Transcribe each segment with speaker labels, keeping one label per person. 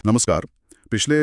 Speaker 1: नमस्कार। पिछले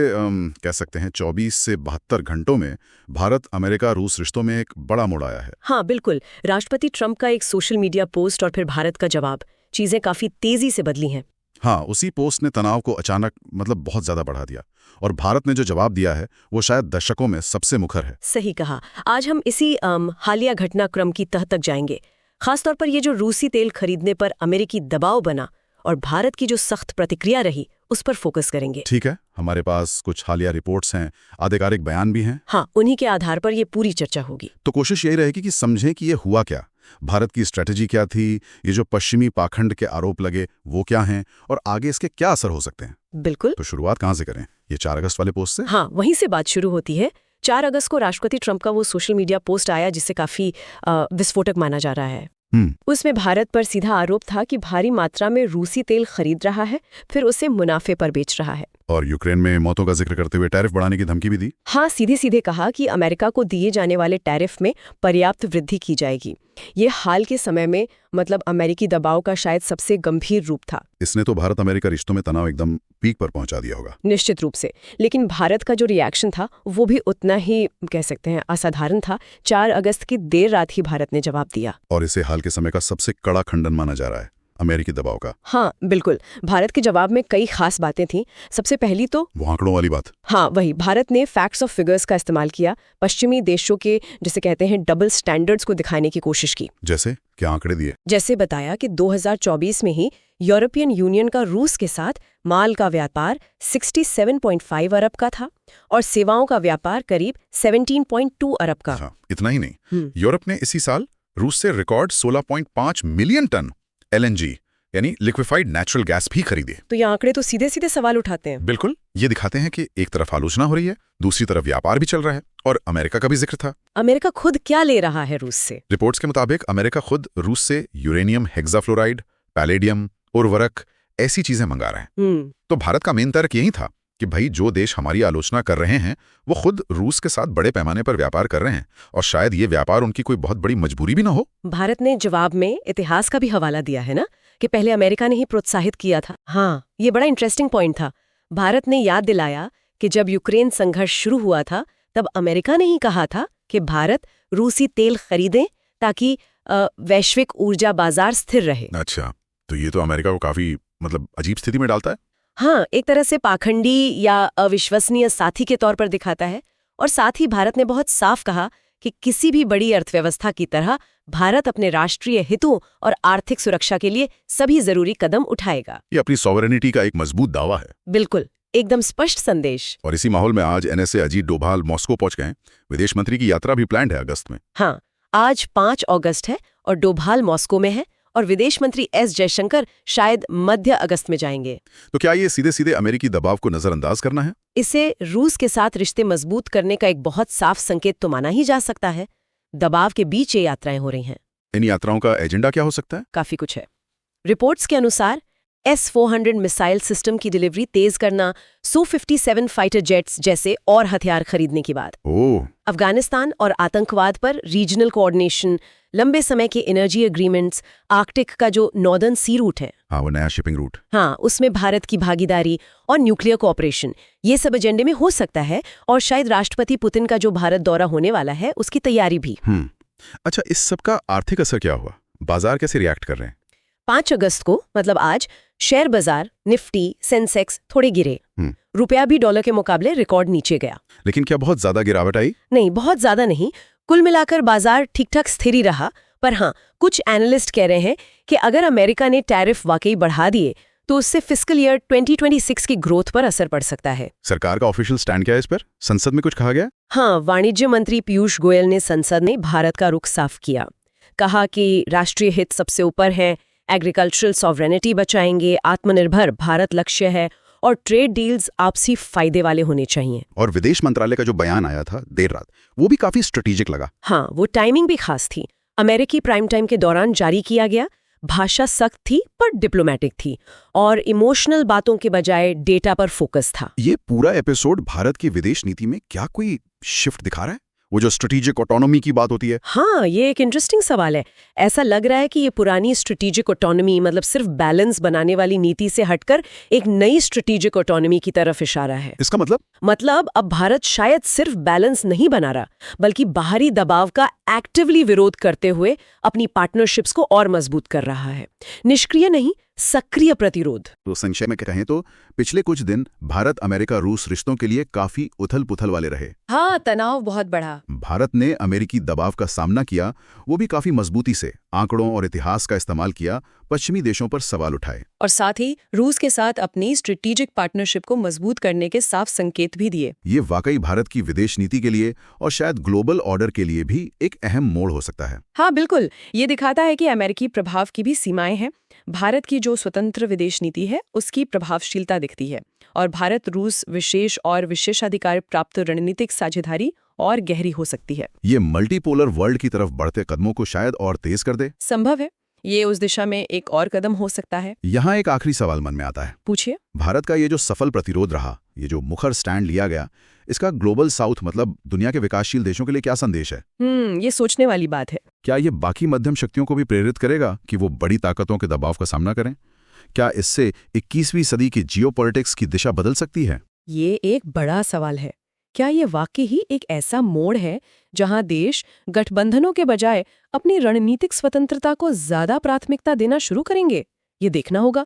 Speaker 1: कह सकते हैं 24 से 72 घंटों में भारत अमेरिका रूस रिश्तों में एक बड़ा मोड़ आया है।
Speaker 2: हाँ बिल्कुल। राष्ट्रपति ट्रंप का एक सोशल मीडिया पोस्ट और फिर भारत का जवाब, चीजें काफी तेजी से बदली हैं।
Speaker 1: हाँ, उसी पोस्ट ने तनाव को अचानक बहुत ज्यादा बढ़ा दिया और भारत ने जो जवाब दिया है वो शायद दशकों में सबसे मुखर है।
Speaker 2: सही कहा। आज हम इसी हालिया घटनाक्रम की तह तक जाएंगे, खासतौर पर ये जो रूसी तेल खरीदने पर अमेरिकी दबाव बना और भारत की जो सख्त प्रतिक्रिया रही उस पर फोकस करेंगे।
Speaker 1: ठीक है, हमारे पास कुछ हालिया रिपोर्ट्स हैं, आधिकारिक बयान भी हैं।
Speaker 2: हाँ, उन्हीं के आधार पर ये पूरी चर्चा होगी।
Speaker 1: तो कोशिश यही रहेगी कि समझें कि ये हुआ क्या, भारत की स्ट्रेटेजी क्या थी, ये जो पश्चिमी पाखंड के आरोप लगे वो क्या हैं और आगे इसके क्या असर हो सकते हैं।
Speaker 2: बिल्कुल।
Speaker 1: तो शुरुआत कहाँ से करें? ये 4 अगस्त वाले पोस्ट से?
Speaker 2: हाँ, वहीं से बात शुरू होती है। 4 अगस्त को राष्ट्रपति ट्रंप का वो सोशल मीडिया पोस्ट आया जिसे काफी विस्फोटक माना जा रहा है। उसमें भारत पर सीधा आरोप था कि भारी मात्रा में रूसी तेल खरीद रहा है, फिर उसे मुनाफे पर बेच रहा है।
Speaker 1: और यूक्रेन में मौतों का जिक्र करते हुए टैरिफ बढ़ाने की धमकी भी दी।
Speaker 2: हाँ, सीधे सीधे कहा कि अमेरिका को दिए जाने वाले टैरिफ में पर्याप्त वृद्धि की जाएगी। ये हाल के समय में अमेरिकी दबाव का शायद सबसे गंभीर रूप था।
Speaker 1: इसने तो भारत अमेरिका रिश्तों में तनाव एकदम पीक पर पहुंचा दिया होगा।
Speaker 2: निश्चित रूप से। लेकिन भारत का जो रिएक्शन था वो भी उतना ही कह सकते हैं असाधारण था। 4 अगस्त की देर रात ही भारत ने जवाब दिया
Speaker 1: और इसे हाल के समय का सबसे कड़ा खंडन माना जा रहा है अमेरिकी दबाव का।
Speaker 2: हाँ बिल्कुल। भारत के जवाब में कई खास बातें थीं। सबसे पहली तो
Speaker 1: वो आंकड़ों वाली बात।
Speaker 2: हाँ वही, भारत ने फैक्ट्स ऑफ फिगर्स का इस्तेमाल किया, पश्चिमी देशों के जिसे कहते हैं डबल स्टैंडर्ड्स को दिखाने की कोशिश की।
Speaker 1: जैसे क्या आंकड़े दिए?
Speaker 2: जैसे बताया कि 2024 में ही यूरोपियन यूनियन का रूस के साथ माल का व्यापार 67.5 अरब का था और सेवाओं का व्यापार करीब 17.2 अरब का।
Speaker 1: हाँ, इतना ही नहीं, यूरोप ने इसी साल रूस से रिकॉर्ड 16.5 मिलियन टन LNG यानी लिक्विफाइड नेचुरल गैस भी खरीदे।
Speaker 2: तो ये आंकड़े तो सीधे सीधे सवाल उठाते हैं।
Speaker 1: बिल्कुल, ये दिखाते हैं कि एक तरफ आलोचना हो रही है, दूसरी तरफ व्यापार भी चल रहा है और अमेरिका का भी जिक्र था।
Speaker 2: अमेरिका खुद क्या ले रहा है रूस से?
Speaker 1: रिपोर्ट्स के मुताबिक अमेरिका खुद रूस से यूरेनियम हेक्साफ्लोराइड, पैलेडियम, उर्वरक ऐसी चीजें मंगा रहा है। तो भारत का मेन तर्क यही था कि भाई जो देश हमारी आलोचना कर रहे हैं वो खुद रूस के साथ बड़े पैमाने पर व्यापार कर रहे हैं और शायद ये व्यापार उनकी कोई बहुत बड़ी मजबूरी भी ना हो।
Speaker 2: भारत ने जवाब में इतिहास का भी हवाला दिया है ना, कि पहले अमेरिका ने ही प्रोत्साहित किया था। हाँ, ये बड़ा इंटरेस्टिंग पॉइंट था। भारत ने याद दिलाया कि जब यूक्रेन संघर्ष शुरू हुआ था तब अमेरिका ने ही कहा था कि भारत रूसी तेल खरीदें ताकि वैश्विक ऊर्जा बाजार स्थिर रहे।
Speaker 1: अच्छा, तो ये तो अमेरिका को काफी अजीब स्थिति में डालता है।
Speaker 2: हाँ, एक तरह से पाखंडी या अविश्वसनीय साथी के तौर पर दिखाता है। और साथ ही भारत ने बहुत साफ कहा कि किसी भी बड़ी अर्थव्यवस्था की तरह भारत अपने राष्ट्रीय हितों और आर्थिक सुरक्षा के लिए सभी जरूरी कदम उठाएगा।
Speaker 1: ये अपनी सॉवरेनिटी का एक मजबूत दावा है।
Speaker 2: बिल्कुल, एकदम स्पष्ट संदेश।
Speaker 1: और इसी माहौल में आज NSA अजीत डोभाल मॉस्को पहुंच गए। विदेश मंत्री की यात्रा भी प्लान्ड है अगस्त में।
Speaker 2: हाँ, आज 5 अगस्त है और डोभाल मॉस्को में है और विदेश मंत्री S जयशंकर शायद मध्य अगस्त में जाएंगे।
Speaker 1: तो क्या ये सीधे सीधे अमेरिकी दबाव को नजरअंदाज करना है?
Speaker 2: इसे रूस के साथ रिश्ते मजबूत करने का एक बहुत साफ संकेत तो माना ही जा सकता है। दबाव के बीच ये यात्राएं हो रही हैं।
Speaker 1: इन यात्राओं का एजेंडा क्या हो सकता है?
Speaker 2: काफी कुछ है। रिपोर्ट्स के अनुसार S-400 मिसाइल सिस्टम की डिलीवरी तेज करना, Su-57 फाइटर जेट्स जैसे और हथियार खरीदने की बात, अफगानिस्तान और आतंकवाद पर रीजनल कोऑर्डिनेशन, लंबे समय के एनर्जी एग्रीमेंट्स, आर्कटिक का जो नॉर्दर्न सी रूट है,
Speaker 1: हाँ वो नया शिपिंग रूट,
Speaker 2: हाँ उसमें भारत की भागीदारी और न्यूक्लियर कोऑपरेशन, ये सब एजेंडे में हो सकता है। और शायद राष्ट्रपति पुतिन का जो भारत दौरा होने वाला है उसकी तैयारी भी।
Speaker 1: अच्छा, इस सब का आर्थिक असर क्या हुआ? बाजार कैसे रिएक्ट कर रहे हैं?
Speaker 2: 5 अगस्त को आज शेयर बाजार, निफ्टी, सेंसेक्स थोड़े गिरे। रुपया भी डॉलर के मुकाबले रिकॉर्ड नीचे गया।
Speaker 1: लेकिन क्या बहुत ज्यादा गिरावट आई?
Speaker 2: नहीं, बहुत ज्यादा नहीं। कुल मिलाकर बाजार ठीक ठाक स्थिर ही रहा। पर हाँ, कुछ एनालिस्ट कह रहे हैं कि अगर अमेरिका ने टैरिफ वाकई बढ़ा दिए तो उससे फिस्कल ईयर 2026 की ग्रोथ पर असर पड़ सकता है।
Speaker 1: सरकार का ऑफिशियल स्टैंड क्या है इस पर? संसद में कुछ कहा गया?
Speaker 2: हाँ, वाणिज्य मंत्री पीयूष गोयल ने संसद में भारत का रुख साफ किया। कहा कि राष्ट्रीय हित सबसे ऊपर है, एग्रीकल्चरल सॉवरेनिटी बचाएंगे, आत्मनिर्भर भारत लक्ष्य है और ट्रेड डील्स आपसी फायदे वाले होने चाहिए।
Speaker 1: और विदेश मंत्रालय का जो बयान आया था देर रात, वो भी काफी स्ट्रेटेजिक लगा।
Speaker 2: हाँ, वो टाइमिंग भी खास थी। अमेरिकी प्राइम टाइम के दौरान जारी किया गया। भाषा सख्त थी पर डिप्लोमेटिक थी और इमोशनल बातों के बजाय डेटा पर फोकस था।
Speaker 1: ये पूरा एपिसोड भारत की विदेश नीति में क्या कोई शिफ्ट दिखा रहा है? वो जो स्ट्रेटेजिक ऑटोनॉमी की बात होती है।
Speaker 2: हाँ, ये एक इंटरेस्टिंग सवाल है। ऐसा लग रहा है कि ये पुरानी स्ट्रेटेजिक ऑटोनॉमी मतलब सिर्फ बैलेंस बनाने वाली नीति से हटकर एक नई स्ट्रेटेजिक ऑटोनॉमी की तरफ इशारा है।
Speaker 1: इसका मतलब
Speaker 2: अब भारत शायद सिर्फ बैलेंस नहीं बना रहा, बल्कि बाहरी दबाव का एक्टिवली विरोध करते हुए अपनी पार्टनरशिप्स को और मजबूत कर रहा है। निष्क्रिय नहीं, सक्रिय प्रतिरोध।
Speaker 1: तो संक्षेप में कहें तो पिछले कुछ दिन भारत अमेरिका रूस रिश्तों के लिए काफी उथल पुथल वाले रहे।
Speaker 2: हाँ, तनाव बहुत बढ़ा।
Speaker 1: भारत ने अमेरिकी दबाव का सामना किया, वो भी काफी मजबूती से, आंकड़ों और इतिहास का इस्तेमाल किया, पश्चिमी देशों पर सवाल उठाए
Speaker 2: और साथ ही रूस के साथ अपनी स्ट्रेटेजिक पार्टनरशिप को मजबूत करने के साफ संकेत भी दिए।
Speaker 1: ये वाकई भारत की विदेश नीति के लिए और शायद ग्लोबल ऑर्डर के लिए भी एक अहम मोड़ हो सकता है।
Speaker 2: हाँ बिल्कुल, ये दिखाता है कि अमेरिकी प्रभाव की भी सीमाएं हैं। भारत की जो स्वतंत्र विदेश नीति है उसकी प्रभावशीलता दिखती है, और भारत रूस विशेष और विशेषाधिकार प्राप्त रणनीतिक साझेदारी और गहरी हो सकती है।
Speaker 1: ये मल्टीपोलर वर्ल्ड की तरफ बढ़ते कदमों को शायद और तेज कर दे।
Speaker 2: संभव है, ये उस दिशा में एक और कदम हो सकता है।
Speaker 1: यहाँ एक आखिरी सवाल मन में आता है।
Speaker 2: पूछिए।
Speaker 1: भारत का ये जो सफल प्रतिरोध रहा, ये जो मुखर स्टैंड लिया गया, इसका ग्लोबल साउथ मतलब दुनिया के विकासशील देशों के लिए क्या संदेश है?
Speaker 2: ये सोचने वाली बात है।
Speaker 1: क्या ये बाकी मध्यम शक्तियों को भी प्रेरित करेगा कि वो बड़ी ताकतों के दबाव का सामना करें? क्या इससे 21वीं सदी की जियोपॉलिटिक्स की दिशा बदल सकती है?
Speaker 2: ये एक बड़ा सवाल है। क्या ये वाकई ही एक ऐसा मोड़ है जहां देश गठबंधनों के बजाय अपनी रणनीतिक स्वतंत्रता को ज्यादा प्राथमिकता देना शुरू करेंगे? ये देखना होगा।